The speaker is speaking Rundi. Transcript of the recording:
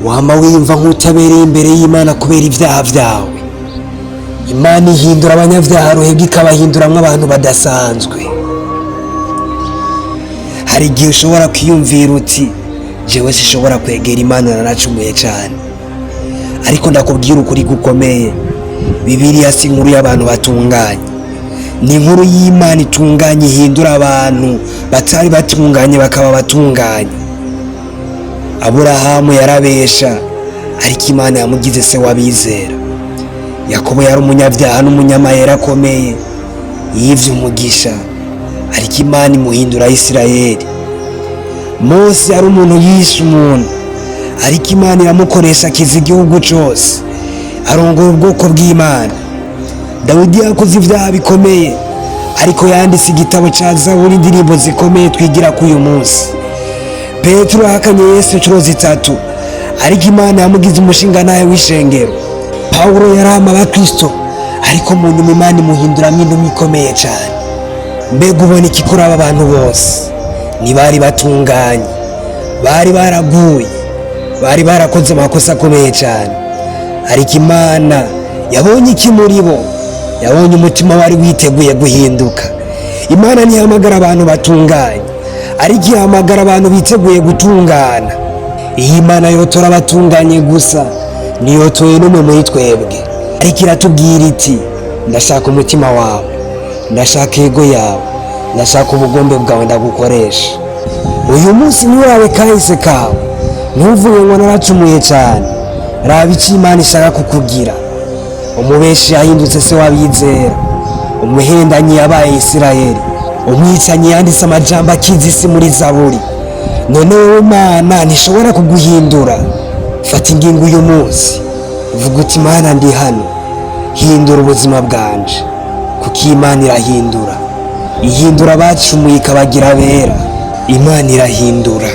wama wiyumva nk'utabereye imbere y'Imana kubera ibyaha vyawe. Imana ihindura abanyavyaha ruhebwe ikabahinduramwo abantu badasanzwe. Hari igihe ushobora kwiyumvira uti jewe sishobora kwegera Imana, naracumuye cane. Ariko ndakubwira ukuri gukomeye, Bibiliya si inkuru y'abantu batunganye, ni inkuru y'Imana itunganye, ihindura abantu batari batunganye bakaba batunganye. Aburahamu yarabesha, ariko Imana yamugize se w'abizera. Yakobo yari umunyavyaha n'umunyamayeri akomeye, yivye umugisha, ariko Imana imuhindura Isirayeli. Mose yari umuntu yishe umuntu, ariko Imana iramukoresha akiza igihugu cose, arongora ubwoko bw'Imana. Dawidi yakoze ivyaha bikomeye, ariko yanditse igitabo ca Zaburi, indirimbo zikomeye twigira k'uyu munsi. Petero yahakanye Yesu incuro zitatu, ariko Imana yamugize umushingantahe w'ishengero. Pawulo yarama abakristo, ariko mu nyuma Imana imuhinduramwo intumwa ikomeye cane. Mbega ubona iki kuri aba bantu bose? Ntibari batunganye, bari baraguye, bari barakoze amakosa akomeye cane, ariko Imana yabonye iki muri bo? Yabonye umutima wari witeguye guhinduka. Imana ntihamagara abantu batunganye, ariko ihamagara abantu biteguye gutungana. Iyo Imana yotora abatunganye gusa, ntiyotoye n'umwe muri twebwe, ariko iratubwira iti ndashaka umutima wawe, ndashaka ego yawe, ndashaka ubugombe bwawe ndagukoresha. Uyu munsi ni wawe kahise kawe, ntuvuge ngo naracumuye cane. Raba ico Imana ishaka kukugira. Umubeshi yahindutse se w'abizera, umuhendanyi yabaye Isirayeli, umwicanyi yanditse amajambo akiza isi muri Zaburi. None wowe Imana ntishobora kuguhindura? Fata ingingo uyu munsi, uvuga uti Imana ndi hano, hindura ubuzima bwanje, kuko Imana irahindura. Ihindura abacumuye ikabagira abera. Imana irahindura.